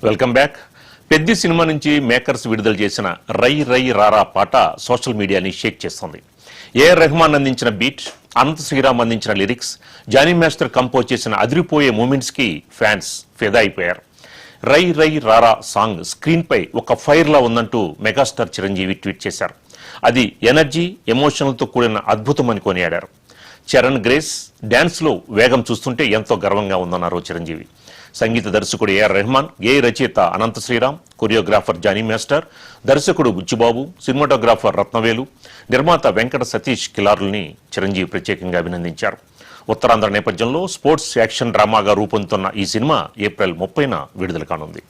Welcome back. Peddi సినిమా నుంచి makers విడుదల చేసిన రై రై రారా పాట సోషల్ మీడియాని షేక్ చేస్తోంది. ఏఆర్ రెహమాన్ అందించిన బీట్, అనంత శ్రీరామ్ అందించిన లిరిక్స్, జానీ మాస్టర్ కంపోజ్ చేసిన అదిరిపోయే మూమెంట్స్ కి ఫ్యాన్స్ ఫిదా అయిపోయారు. రై రై రారా సాంగ్ స్క్రీన్ పై ఒక ఫైర్ లా ఉందంటూ మెగాస్టార్ చిరంజీవి ట్వీట్ చేశారు. అది ఎనర్జీ, ఎమోషనల్ తో కూడిన అద్భుతం అని కొనియాడారు. చరణ్ గ్రేస్ డాన్స్ లో వేగం చూస్తుంటే ఎంతో గర్వంగా ఉందన్నారు చిరంజీవి. సంగీత దర్శకుడు ఏఆర్ రెహమాన్, గేయ రచయిత Anantha Sriram, choreographer Johnny master, దర్శకుడు బుచ్చిబాబు, సినిమాటోగ్రాఫర్ రత్నవేలు, నిర్మాత వెంకట సతీష్ కిలారుల్ని చిరంజీవి ప్రత్యేకంగా అభినందించారు. ఉత్తరాంధ్ర నేపథ్యంలో స్పోర్ట్స్ యాక్షన్ డ్రామాగా రూపొందుతున్న ఈ సినిమా ఏప్రిల్ 30న విడుదల కానుంది.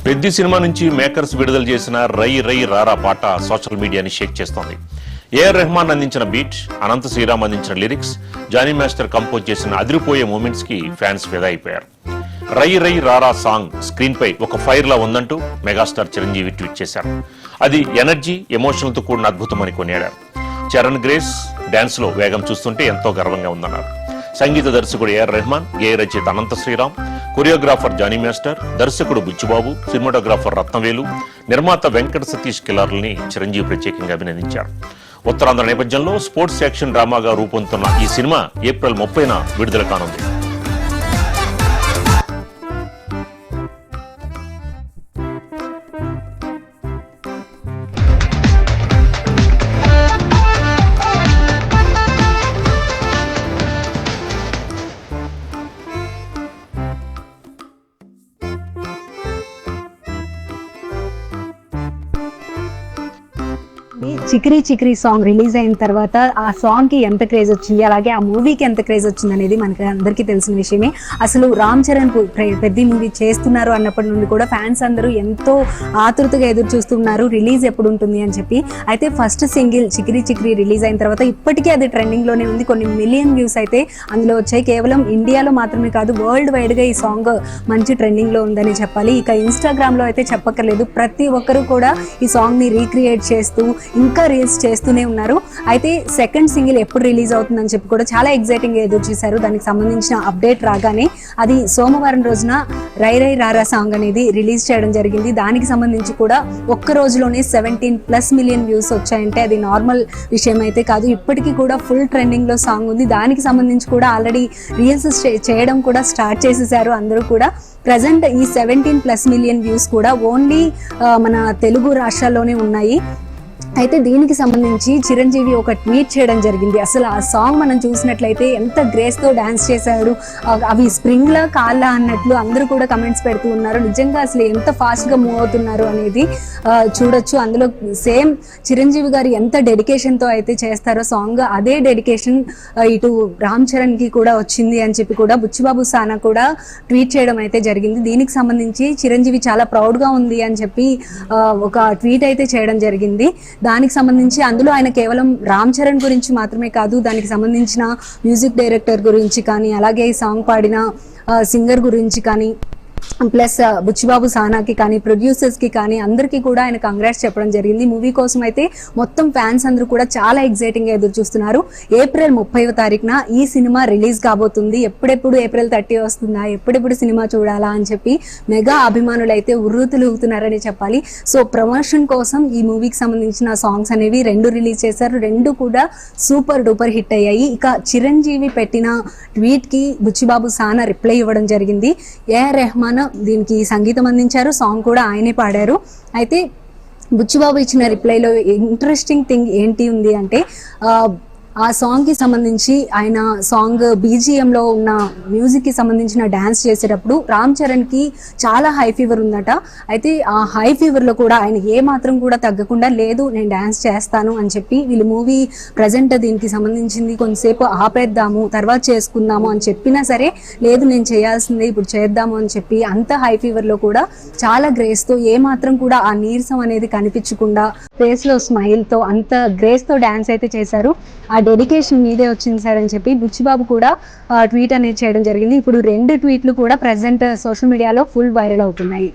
పెద్ది సినిమా నుంచి మేకర్స్ విడుదల చేసిన రై రై రారా పాట సోషల్ మీడియాని షేక్ చేస్తోంది. ఏఆర్ రెహమాన్ అందించిన బీట్, అనంత శ్రీరామ్ అందించిన లిరిక్స్, జానీ మాస్టర్ కంపోజ్ చేసిన అదిరిపోయే మూమెంట్స్ కి ఫ్యాన్స్ ఫిదా అయిపోయారు. రై రై రారా సాంగ్ స్క్రీన్ పై ఒక ఫైర్ లా ఉందంటూ మెగాస్టార్ చిరంజీవి ట్వీట్ చేశారు. అది ఎనర్జీ, ఎమోషనల్ తో కూడిన అద్భుతం అని కొనియాడారు. చరణ్ గ్రేస్ డాన్స్ లో వేగం చూస్తుంటే ఎంతో గర్వంగా ఉందన్నారు. సంగీత దర్శకుడు ఏఆర్ రెహమాన్, గేయ రచయిత Anantha Sriram, choreographer Johnny master, దర్శకుడు బుచ్చిబాబు, సినిమాటోగ్రాఫర్ రత్నవేలు, నిర్మాత వెంకట సతీష్ కిలారుల్ని చిరంజీవి ప్రత్యేకంగా అభినందించారు. ఉత్తరాంధ్ర నేపథ్యంలో స్పోర్ట్స్ యాక్షన్ డ్రామాగా రూపొందుతున్న ఈ సినిమా ఏప్రిల్ 30న విడుదల కానుంది. చిక్రీ చిక్రీ సాంగ్ రిలీజ్ అయిన తర్వాత ఆ సాంగ్ కి ఎంత క్రేజ్ వచ్చింది, అలాగే ఆ మూవీకి ఎంత క్రేజ్ వచ్చింది అనేది మనకి అందరికీ తెలిసిన విషయమే. అసలు రామ్ చరణ్ పెద్ద మూవీ చేస్తున్నారు అన్నప్పటి నుండి కూడా ఫ్యాన్స్ అందరూ ఎంతో ఆతృతగా ఎదురు చూస్తున్నారు రిలీజ్ ఎప్పుడు ఉంటుంది అని చెప్పి. అయితే ఫస్ట్ సింగిల్ చిక్రీ చిక్రీ రిలీజ్ అయిన తర్వాత ఇప్పటికీ అది ట్రెండింగ్ లోనే ఉంది. కొన్ని మిలియన్ వ్యూస్ అయితే అందులో వచ్చాయి. కేవలం ఇండియాలో మాత్రమే కాదు, వరల్డ్ వైడ్ గా ఈ సాంగ్ మంచి ట్రెండింగ్ లో ఉందని చెప్పాలి. ఇక ఇన్స్టాగ్రామ్ లో అయితే చెప్పక్కర్లేదు, ప్రతి ఒక్కరు కూడా ఈ సాంగ్ ని రీక్రియేట్ చేస్తూ ఇంకా రీల్స్ చేస్తూనే ఉన్నారు. అయితే సెకండ్ సింగిల్ ఎప్పుడు రిలీజ్ అవుతుందని చెప్పి కూడా చాలా ఎగ్జైటింగ్ గా ఎదురు చూశారు. దానికి సంబంధించిన అప్డేట్ రాగానే అది సోమవారం రోజున రై రై రారా సాంగ్ అనేది రిలీజ్ చేయడం జరిగింది. దానికి సంబంధించి కూడా ఒక్క రోజులోనే 17+ మిలియన్ వ్యూస్ వచ్చాయంటే అది నార్మల్ విషయం అయితే కాదు. ఇప్పటికీ కూడా ఫుల్ ట్రెండింగ్ లో సాంగ్ ఉంది. దానికి సంబంధించి కూడా ఆల్రెడీ రీల్స్ చేయడం కూడా స్టార్ట్ చేసేసారు అందరూ కూడా. ప్రజెంట్ ఈ 17+ మిలియన్ వ్యూస్ కూడా ఓన్లీ మన తెలుగు రాష్ట్రాల్లోనే ఉన్నాయి. అయితే దీనికి సంబంధించి చిరంజీవి ఒక ట్వీట్ చేయడం జరిగింది. అసలు ఆ సాంగ్ మనం చూసినట్లయితే ఎంత గ్రేస్తో డాన్స్ చేశాడు, అవి స్ప్రింగ్లా కాళ్ళ అన్నట్లు అందరూ కూడా కమెంట్స్ పెడుతూ ఉన్నారు. నిజంగా అసలు ఎంత ఫాస్ట్గా మూవ్ అవుతున్నారు అనేది చూడొచ్చు. అందులో సేమ్ చిరంజీవి గారు ఎంత డెడికేషన్తో అయితే చేస్తారో సాంగ్, అదే డెడికేషన్ ఇటు రామ్ చరణ్కి కూడా వచ్చింది అని చెప్పి కూడా బుచ్చిబాబు సానా కూడా ట్వీట్ చేయడం అయితే జరిగింది. దీనికి సంబంధించి చిరంజీవి చాలా ప్రౌడ్గా ఉంది అని చెప్పి ఒక ట్వీట్ అయితే చేయడం జరిగింది. దానికి సంబంధించి అందులో ఆయన కేవలం రామ్ చరణ్ గురించి మాత్రమే కాదు, దానికి సంబంధించిన మ్యూజిక్ డైరెక్టర్ గురించి కానీ, అలాగే ఈ సాంగ్ పాడిన సింగర్ గురించి కానీ, ప్లస్ బుచ్చిబాబు సానాకి కానీ, ప్రొడ్యూసర్స్ కి కానీ అందరికీ కూడా ఆయన కంగ్రాట్స్ చెప్పడం జరిగింది. మూవీ కోసం అయితే మొత్తం ఫ్యాన్స్ అందరూ కూడా చాలా ఎగ్జైటింగ్ గా ఎదురు చూస్తున్నారు. ఏప్రిల్ 30వ తారీఖున ఈ సినిమా రిలీజ్ కాబోతుంది. ఎప్పుడెప్పుడు ఏప్రిల్ 30 వస్తుందా, ఎప్పుడెప్పుడు సినిమా చూడాలా అని చెప్పి మెగా అభిమానులు అయితే ఉర్రూతులుగుతున్నారని చెప్పాలి. సో ప్రమోషన్ కోసం ఈ మూవీకి సంబంధించిన సాంగ్స్ అనేవి 2 రిలీజ్ చేశారు. 2 కూడా సూపర్ డూపర్ హిట్ అయ్యాయి. ఇక చిరంజీవి పెట్టిన ట్వీట్ కి బుచ్చిబాబు సానా రిప్లై ఇవ్వడం జరిగింది. ఏఆర్ రెహమాన్ దీనికి సంగీతం అందించారు, సాంగ్ కూడా ఆయనే పాడారు. అయితే బుచ్చిబాబు ఇచ్చిన రిప్లైలో ఇంట్రెస్టింగ్ థింగ్ ఏంటి ఉంది అంటే ఆ సాంగ్ కి సంబంధించి ఆయన సాంగ్ BGM లో ఉన్న మ్యూజిక్ కి సంబంధించిన డాన్స్ చేసేటప్పుడు రామ్ చరణ్ కి చాలా హై ఫీవర్ ఉందట. అయితే ఆ హై ఫీవర్ లో కూడా ఆయన ఏ మాత్రం కూడా తగ్గకుండా లేదు నేను డాన్స్ చేస్తాను అని చెప్పి వీళ్ళు మూవీ ప్రజెంట్ దీనికి సంబంధించింది కొంతసేపు ఆపేద్దాము తర్వాత చేసుకుందాము అని చెప్పినా సరే లేదు నేను చేయాల్సిందే ఇప్పుడు చేద్దాము అని చెప్పి అంత హై ఫీవర్ లో కూడా చాలా గ్రేస్ తో ఏ మాత్రం కూడా ఆ నీరసం అనేది కనిపించకుండా ఫేస్ లో స్మైల్ తో అంత గ్రేస్ తో డాన్స్ అయితే చేశారు. ఆ డెడికేషన్ మీదే వచ్చింది సార్ అని చెప్పి బుచ్చిబాబు కూడా ట్వీట్ అనేది చేయడం జరిగింది. ఇప్పుడు 2 ట్వీట్లు కూడా ప్రజెంట్ సోషల్ మీడియాలో ఫుల్ వైరల్ అవుతున్నాయి.